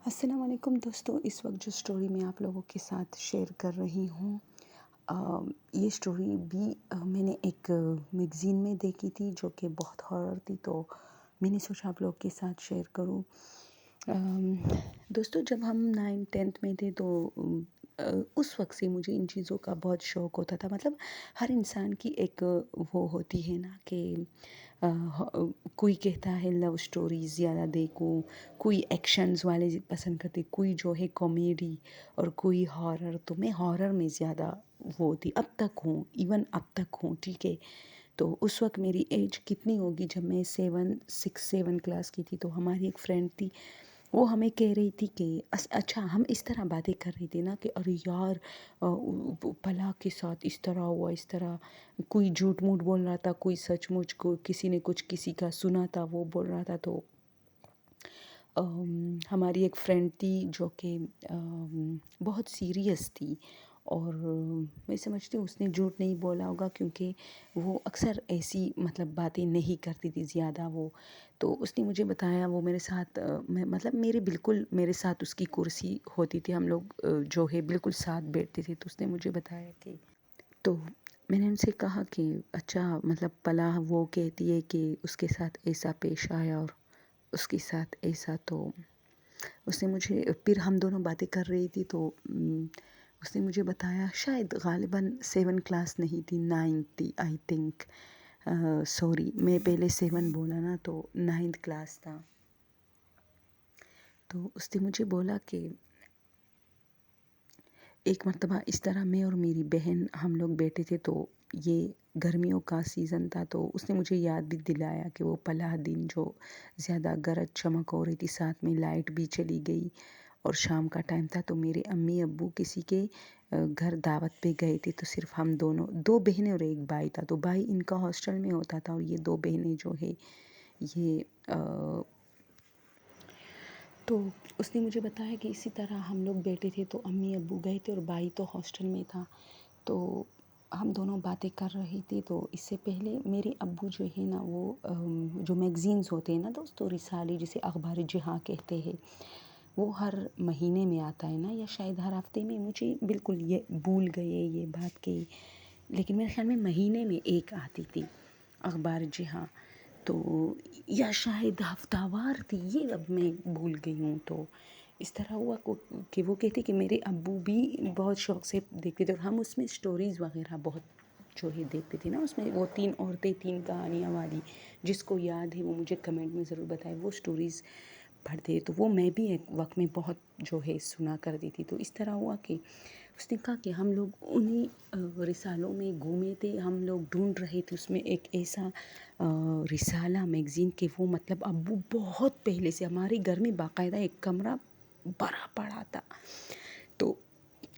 السلام علیکم دوستو، اس وقت جو سٹوری میں آپ لوگوں کے ساتھ شیئر کر رہی ہوں، یہ سٹوری بھی میں نے ایک میگزین میں دیکھی تھی جو کہ بہت ہارر تھی، تو میں نے سوچا آپ لوگ کے ساتھ شیئر کروں۔ دوستو، جب ہم 9th 10th میں تھے تو اس وقت سے مجھے ان چیزوں کا بہت شوق ہوتا تھا۔ مطلب ہر انسان کی ایک وہ ہوتی ہے نا کہ کوئی کہتا ہے لو سٹوریز زیادہ دیکھوں، کوئی ایکشنز والے پسند کرتے، کوئی جو ہے کامیڈی، اور کوئی ہارر۔ تو میں ہارر میں زیادہ وہ ہوتی، اب تک ہوں، ایون اب تک ہوں، ٹھیک ہے۔ تو اس وقت میری ایج کتنی ہوگی، جب میں 7 کلاس کی تھی، تو ہماری ایک فرینڈ تھی، وہ ہمیں کہہ رہی تھی کہ اچھا ہم اس طرح باتیں کر رہی تھی نا کہ ارے یار پلا کے ساتھ اس طرح ہوا، اس طرح کوئی جھوٹ موٹ بول رہا تھا، کوئی سچ مچ، کو کسی نے کچھ کسی کا سنا تھا وہ بول رہا تھا۔ تو ہماری ایک فرینڈ تھی جو کہ بہت سیریس تھی، اور میں سمجھتی ہوں اس نے جھوٹ نہیں بولا ہوگا، کیونکہ وہ اکثر ایسی مطلب باتیں نہیں کرتی تھی زیادہ وہ۔ تو اس نے مجھے بتایا، وہ میرے ساتھ مطلب میرے ساتھ اس کی کرسی ہوتی تھی، ہم لوگ جو ہے بالکل ساتھ بیٹھتے تھے۔ تو اس نے مجھے بتایا کہ تو میں نے ان سے کہا کہ اچھا مطلب پلا وہ کہتی ہے کہ اس کے ساتھ ایسا پیش آیا اور اس کے ساتھ ایسا۔ تو اس نے مجھے پھر ہم دونوں باتیں کر رہی تھی، تو اس نے مجھے بتایا، شاید غالباً 7 کلاس نہیں تھی، 9 تھی آئی تھنک، سوری میں پہلے 7 بولا نا، تو 9 کلاس تھا۔ تو اس نے مجھے بولا کہ ایک مرتبہ اس طرح میں اور میری بہن ہم لوگ بیٹھے تھے، تو یہ گرمیوں کا سیزن تھا، تو اس نے مجھے یاد بھی دلایا کہ وہ پلا دن جو زیادہ گرج چمک ہو رہی تھی، ساتھ میں لائٹ بھی چلی گئی اور شام کا ٹائم تھا، تو میرے امی ابو کسی کے گھر دعوت پہ گئے تھے، تو صرف ہم دونوں، 2 بہنیں اور ایک بھائی تھا۔ تو بھائی ان کا ہاسٹل میں ہوتا تھا، اور یہ 2 بہنیں جو ہے یہ تو اس نے مجھے بتایا کہ اسی طرح ہم لوگ بیٹھے تھے، تو امی ابو گئے تھے اور بھائی تو ہاسٹل میں تھا، تو ہم دونوں باتیں کر رہے تھے۔ تو اس سے پہلے میرے ابو جو ہے نا، وہ جو میگزینز ہوتے ہیں نا دوستو، رسالے جسے اخبار جہاں کہتے ہیں، وہ ہر مہینے میں آتا ہے نا، یا شاید ہر ہفتے میں، مجھے بالکل یہ بھول گئے یہ بات کہ، لیکن میرے خیال میں مہینے میں ایک آتی تھی اخبار جہاں، تو یا شاید ہفتہ وار تھی، یہ اب میں بھول گئی ہوں۔ تو اس طرح ہوا کہ وہ کہتے کہ میرے ابو بھی بہت شوق سے دیکھتے تھے، اور ہم اس میں سٹوریز وغیرہ بہت جو ہے دیکھتے تھے نا، اس میں وہ 3 عورتیں 3 کہانیاں والی، جس کو یاد ہے وہ مجھے کمنٹ میں ضرور بتائے، وہ سٹوریز پڑھتے، تو وہ میں بھی ایک وقت میں بہت جو ہے سنا کرتی تھی۔ تو اس طرح ہوا کہ اس نے کہا کہ ہم لوگ انہی رسالوں میں گھومے تھے، ہم لوگ ڈھونڈ رہے تھے اس میں ایک ایسا رسالہ میگزین کہ وہ مطلب ابو بہت پہلے سے ہمارے گھر میں باقاعدہ ایک کمرہ بھرا پڑا تھا، تو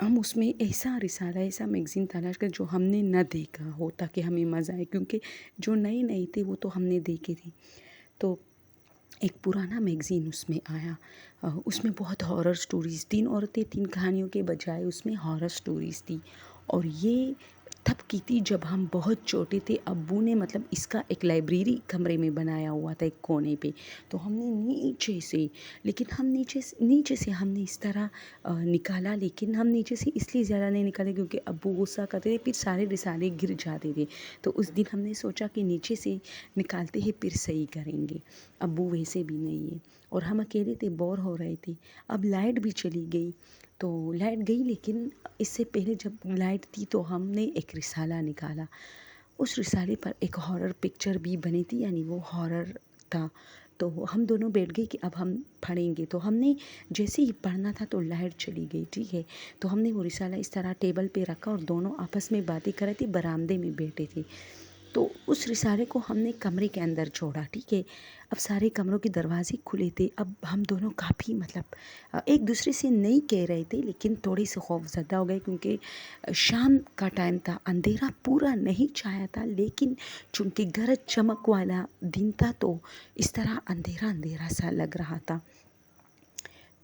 ہم اس میں ایسا رسالہ، ایسا میگزین تلاش کر جو ہم نے نہ دیکھا ہو، تاکہ ہمیں مزہ آئے، کیونکہ جو نئے نئے تھے وہ تو ہم نے دیکھے تھے۔ تو ایک پرانا میگزین اس میں آیا، اس میں بہت ہارر سٹوریز، 3 عورتیں 3 کہانیوں کے بجائے اس میں ہارر سٹوریز تھی، اور یہ تب کی تھی جب ہم بہت چھوٹے تھے۔ ابو نے مطلب اس کا ایک لائبریری کمرے میں بنایا ہوا تھا ایک کونے پہ، تو ہم نے نیچے سے ہم نے اس طرح نکالا، لیکن ہم نیچے سے اس لیے زیادہ نہیں نکالے کیونکہ ابو غصہ کرتے تھے، پھر سارے رسالے گر جاتے تھے۔ تو اس دن ہم نے سوچا کہ نیچے سے نکالتے ہیں پھر صحیح کریں گے، ابو ویسے بھی نہیں ہے، اور ہم اکیلے تھے، بور ہو رہے تھے۔ اب لائٹ بھی چلی گئی، تو لائٹ گئی، لیکن اس سے پہلے جب لائٹ تھی تو ہم نے ایک رسالہ نکالا، اس رسالے پر ایک ہارر پکچر بھی بنی تھی، یعنی وہ ہارر تھا۔ تو ہم دونوں بیٹھ گئے کہ اب ہم پڑھیں گے، تو ہم نے جیسے ہی پڑھنا تھا تو لائٹ چلی گئی، ٹھیک ہے۔ تو ہم نے وہ رسالہ اس طرح ٹیبل پہ رکھا اور دونوں آپس میں باتیں کر رہے تھے، برآمدے میں بیٹھے تھے۔ تو اس رسالے کو ہم نے کمرے کے اندر چھوڑا، ٹھیک ہے۔ اب سارے کمروں کے دروازے کھلے تھے، اب ہم دونوں کافی مطلب ایک دوسرے سے نہیں کہہ رہے تھے، لیکن تھوڑے سے خوف زدہ ہو گئے، کیونکہ شام کا ٹائم تھا، اندھیرا پورا نہیں چھایا تھا، لیکن چونکہ گرج چمک والا دن تھا تو اس طرح اندھیرا اندھیرا سا لگ رہا تھا۔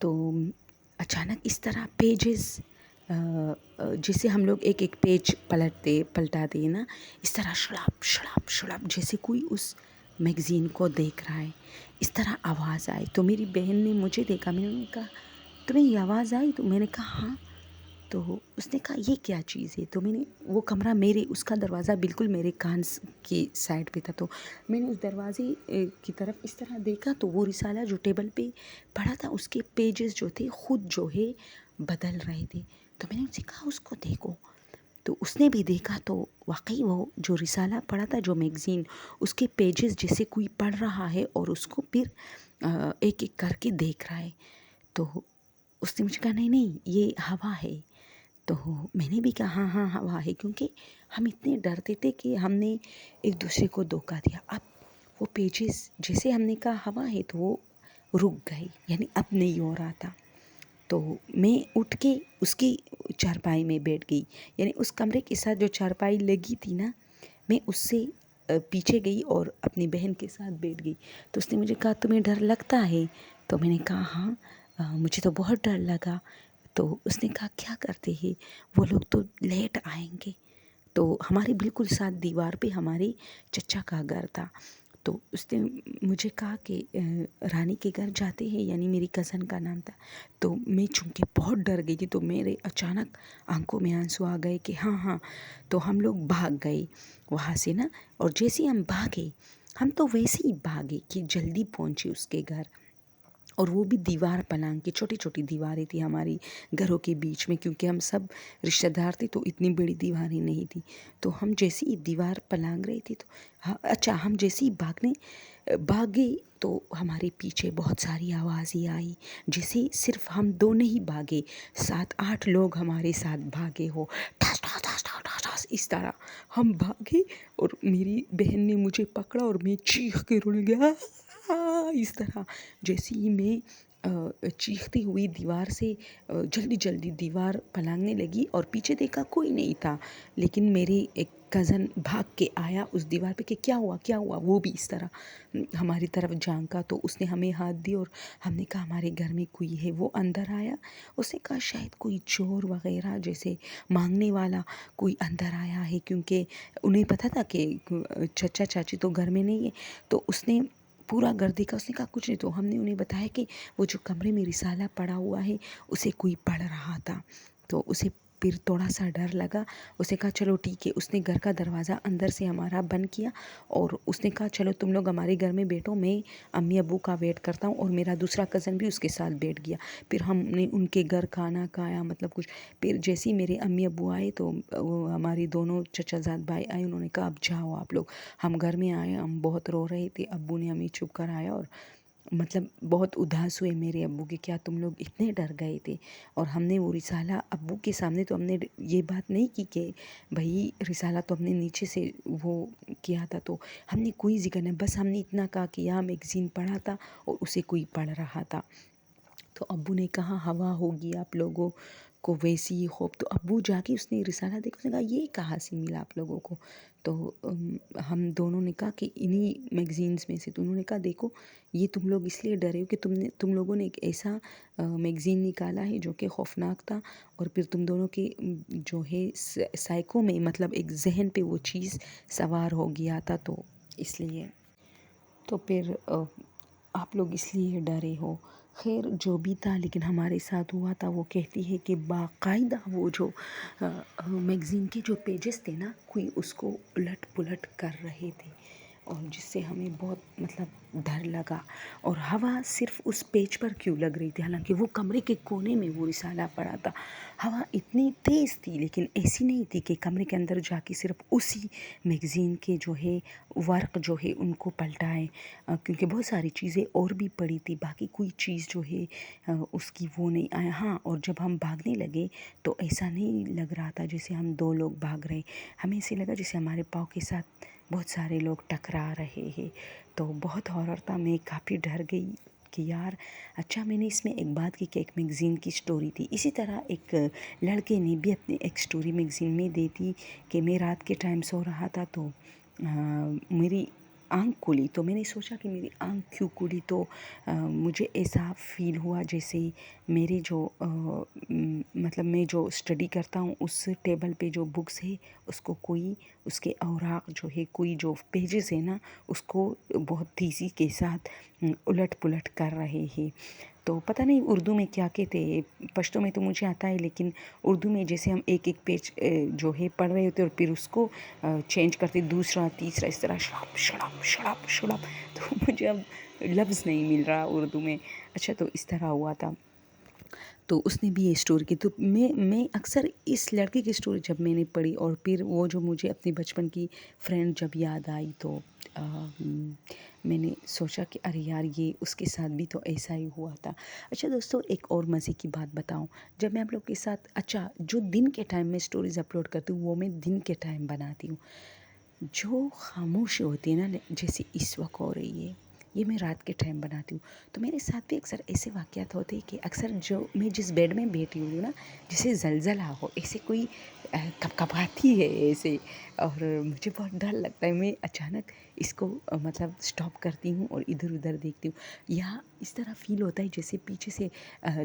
تو اچانک اس طرح پیجز، جیسے ہم لوگ ایک ایک پیج پلٹاتے ہیں نا، اس طرح شڑاپ شڑاپ شڑاپ، جیسے کوئی اس میگزین کو دیکھ رہا ہے، اس طرح آواز آئی تو میری بہن نے مجھے دیکھا، میں نے کہا تمہیں یہ آواز آئی؟ تو میں نے کہا ہاں۔ تو اس نے کہا یہ کیا چیز ہے؟ تو میں نے وہ کمرہ اس کا دروازہ بالکل میرے کان کی سائڈ پہ تھا، تو میں نے اس دروازے کی طرف اس طرح دیکھا تو وہ رسالہ جو ٹیبل پہ پڑا تھا اس کے پیجز جو تھے خود جو ہے بدل رہے تھے، تو میں نے ان سے کہا اس کو دیکھو، تو اس نے بھی دیکھا تو واقعی وہ جو رسالہ پڑا تھا، جو میگزین، اس کے پیجز جیسے کوئی پڑھ رہا ہے اور اس کو پھر ایک ایک کر کے دیکھ رہا ہے۔ تو اس نے مجھے کہا نہیں نہیں یہ ہوا ہے، تو میں نے بھی کہا ہاں ہاں ہوا ہے، کیونکہ ہم اتنے ڈرتے تھے کہ ہم نے ایک دوسرے کو دھوکہ دیا۔ اب وہ پیجز جیسے ہم نے کہا ہوا ہے تو وہ رک گئے، یعنی اب نہیں ہو رہا تھا۔ تو میں اٹھ کے اس کی چارپائی میں بیٹھ گئی، یعنی اس کمرے کے ساتھ جو چارپائی لگی تھی نا، میں اس سے پیچھے گئی اور اپنی بہن کے ساتھ بیٹھ گئی۔ تو اس نے مجھے کہا تمہیں ڈر لگتا ہے؟ تو میں نے کہا ہاں مجھے تو بہت ڈر لگا۔ تو اس نے کہا کیا کرتے ہیں وہ لوگ؟ تو لیٹ آئیں گے۔ تو ہمارے بالکل ساتھ دیوار پہ ہمارے چچا کا گھر تھا، تو اس نے مجھے کہا کہ رانی کے گھر جاتے ہیں، یعنی میری کزن کا نام تھا۔ تو میں چونکہ بہت ڈر گئی تھی تو میرے اچانک آنکھوں میں آنسو آ گئے کہ ہاں، تو ہم لوگ بھاگ گئے وہاں سے نا، اور جیسے ہم بھاگے، ہم تو ویسے ہی بھاگے کہ جلدی پہنچے اس کے گھر، اور وہ بھی دیوار پلنگ کی چھوٹی چھوٹی دیواریں تھی ہماری گھروں کے بیچ میں، کیونکہ ہم سب رشتہ دار تھے تو اتنی بڑی دیواریں نہیں تھی۔ تو ہم جیسے ہی دیوار پلنگ رہے تھے تو ہم جیسے ہی بھاگے تو ہمارے پیچھے بہت ساری آوازیں آئی، جیسے صرف ہم دو نہیں بھاگے، 7-8 لوگ ہمارے ساتھ بھاگے ہو، ٹھاس ٹھاس ٹھاس ٹھاس ٹھاس ٹھاس، اس طرح ہم بھاگے، اور میری بہن نے مجھے پکڑا اور میں چیخ کے رونے گیا اس طرح، جیسے ہی میں چیختی ہوئی دیوار سے جلدی جلدی دیوار پلانگنے لگی، اور پیچھے دیکھا کوئی نہیں تھا، لیکن میری ایک کزن بھاگ کے آیا اس دیوار پہ کہ کیا ہوا، وہ بھی اس طرح ہماری طرف جھانکا، تو اس نے ہمیں ہاتھ دی اور ہم نے کہا ہمارے گھر میں کوئی ہے۔ وہ اندر آیا، اس نے کہا شاید کوئی چور وغیرہ جیسے مانگنے والا کوئی اندر آیا ہے، کیونکہ انہیں پتہ تھا کہ چچا چاچی تو گھر میں نہیں ہے، تو اس نے پورا گھر دیکھا، اس نے کہا کچھ نہیں، تو ہم نے انہیں بتایا کہ وہ جو کمرے میں رسالہ پڑا ہوا ہے اسے کوئی پڑھ رہا تھا، تو اسے پھر تھوڑا سا ڈر لگا، اس نے کہا چلو ٹھیک ہے، اس نے گھر کا دروازہ اندر سے ہمارا بند کیا، اور اس نے کہا چلو تم لوگ ہمارے گھر میں بیٹھو، میں امی ابو کا ویٹ کرتا ہوں، اور میرا دوسرا کزن بھی اس کے ساتھ بیٹھ گیا۔ پھر ہم نے ان کے گھر کھانا کھایا، مطلب کچھ، پھر جیسے ہی میرے امی ابو آئے تو ہماری دونوں چچا زاد بھائی آئے، انہوں نے کہا اب جاؤ آپ لوگ، ہم گھر میں آئے، ہم بہت رو رہے تھے، ابو نے ہمیں چپ کرایا، اور مطلب بہت اداس ہوئے میرے ابو کہ کیا تم لوگ اتنے ڈر گئے تھے؟ اور ہم نے وہ رسالہ ابو کے سامنے تو ہم نے یہ بات نہیں کی کہ بھائی رسالہ تو ہم نے نیچے سے وہ کیا تھا، تو ہم نے کوئی ذکر نہیں، بس ہم نے اتنا کہا کہ یہاں میگزین پڑھا تھا اور اسے کوئی پڑھ رہا تھا۔ تو ابو نے کہا ہوا ہوگی آپ لوگوں کو ویسی ہی خوف، تو ابو جا کے اس نے رسالہ دیکھا، اس نے کہا یہ کہاں سے ملا آپ لوگوں کو؟ تو ہم دونوں نے کہا کہ انہی میگزینز میں سے، تو انہوں نے کہا دیکھو یہ تم لوگ اس لیے ڈرے ہو کہ تم لوگوں نے ایک ایسا میگزین نکالا ہے جو کہ خوفناک تھا، اور پھر تم دونوں کے جو ہے سائیکو میں، مطلب ایک ذہن پہ وہ چیز سوار ہو گیا تھا، تو اس لیے تو پھر آپ لوگ اس لیے ڈرے ہو۔ خیر جو بھی تھا، لیکن ہمارے ساتھ ہوا تھا، وہ کہتی ہے کہ باقاعدہ وہ جو میگزین کے جو پیجز تھے نا، کوئی اس کو الٹ پلٹ کر رہے تھے، اور جس سے ہمیں بہت مطلب ڈر لگا، اور ہوا صرف اس پیج پر کیوں لگ رہی تھی، حالانکہ وہ کمرے کے کونے میں وہ رسالہ پڑا تھا، ہوا اتنی تیز تھی، لیکن ایسی نہیں تھی کہ کمرے کے اندر جا کے صرف اسی میگزین کے جو ہے ورق جو ہے ان کو پلٹائے، کیونکہ بہت ساری چیزیں اور بھی پڑی تھی، باقی کوئی چیز جو ہے اس کی وہ نہیں آیا۔ ہاں، اور جب ہم بھاگنے لگے تو ایسا نہیں لگ رہا تھا جیسے ہم 2 لوگ بھاگ رہے، ہمیں ایسے لگا جیسے ہمارے پاؤں کے ساتھ بہت سارے لوگ ٹکرا رہے ہیں، تو بہت ہارر تھا، میں کافی ڈر گئی کہ یار اچھا۔ میں نے اس میں ایک بات کی کہ ایک میگزین کی سٹوری تھی، اسی طرح ایک لڑکے نے بھی اپنی ایک سٹوری میگزین میں دی تھی کہ میں رات کے ٹائم سو رہا تھا، تو میری آنکھ کھلی تو میں نے سوچا کہ میری آنکھ کیوں کھلی، تو مجھے ایسا فیل ہوا جیسے میرے جو مطلب میں جو اسٹڈی کرتا ہوں اس ٹیبل پہ جو بکس ہے اس کو کوئی اس کے اوراق جو ہے کوئی جو پیجز ہے نا اس کو بہت تیزی کے ساتھ الٹ پلٹ کر رہے ہیں. تو پتہ نہیں اردو میں کیا کہتے ہیں، پشتو میں تو مجھے آتا ہے، لیکن اردو میں جیسے ہم ایک ایک پیج جو ہے پڑھ رہے ہوتے اور پھر اس کو چینج کرتے دوسرا تیسرا اس طرح شڑپ شڑپ شڑپ شڑپ، تو مجھے اب لفظ نہیں مل رہا اردو میں. اچھا تو اس طرح ہوا تھا. تو اس نے بھی یہ اسٹوری کی. تو میں اکثر اس لڑکی کی اسٹوری جب میں نے پڑھی اور پھر وہ جو مجھے اپنی بچپن کی فرینڈ جب یاد آئی تو میں نے سوچا کہ ارے یار یہ اس کے ساتھ بھی تو ایسا ہی ہوا تھا. اچھا دوستو ایک اور مزے کی بات بتاؤں، جب میں آپ لوگ کے ساتھ جو دن کے ٹائم میں اسٹوریز اپلوڈ کرتی ہوں وہ میں دن کے ٹائم بناتی ہوں. جو خاموشی ہوتی ہے نا جیسے اس وقت ہو رہی ہے، یہ میں رات کے ٹائم بناتی ہوں. تو میرے ساتھ بھی اکثر ایسے واقعات ہوتے ہیں کہ اکثر جو میں جس بیڈ میں بیٹھی ہوئی ہوں نا جیسے زلزلہ ہو، ایسے کوئی کپکپاتی ہے ایسے، اور مجھے بہت ڈر لگتا ہے. میں اچانک اس کو مطلب اسٹاپ کرتی ہوں اور ادھر ادھر دیکھتی ہوں، یا اس طرح فیل ہوتا ہے جیسے پیچھے سے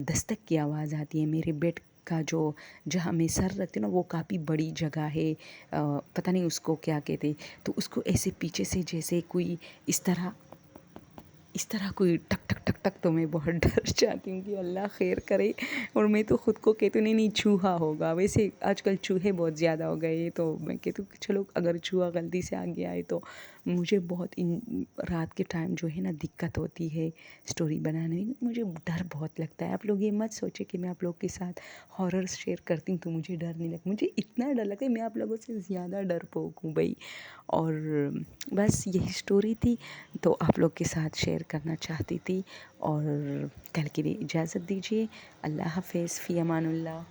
دستک کی آواز آتی ہے. میرے بیڈ کا جو جہاں میں سر رکھتی ہوں نا وہ کافی بڑی جگہ ہے، پتہ نہیں اس کو کیا کہتے، تو اس کو ایسے پیچھے سے جیسے کوئی اس طرح کوئی ٹک ٹک ٹک ٹک، تو میں بہت ڈر جاتی ہوں کہ اللہ خیر کرے. اور میں تو خود کو کہتی ہوں نہیں چوہا ہوگا. ویسے آج کل چوہے بہت زیادہ ہو گئے تو میں کہتی ہوں کہ چلو اگر چوہا غلطی سے آ گیا ہے تو مجھے بہت رات کے ٹائم جو ہے نا دقت ہوتی ہے اسٹوری بنانے میں، مجھے ڈر بہت لگتا ہے. آپ لوگ یہ مت سوچے کہ میں آپ لوگ کے ساتھ ہاررز شیئر کرتی ہوں تو مجھے ڈر نہیں لگتا. مجھے اتنا ڈر لگتا ہے، میں آپ لوگوں سے زیادہ ڈرپوک ہوں بھائی. اور بس یہی اسٹوری تھی تو آپ لوگ کے ساتھ شیئر کرنا چاہتی تھی. اور کل کے لیے اجازت دیجیے. اللہ حافظ، فی امان اللہ.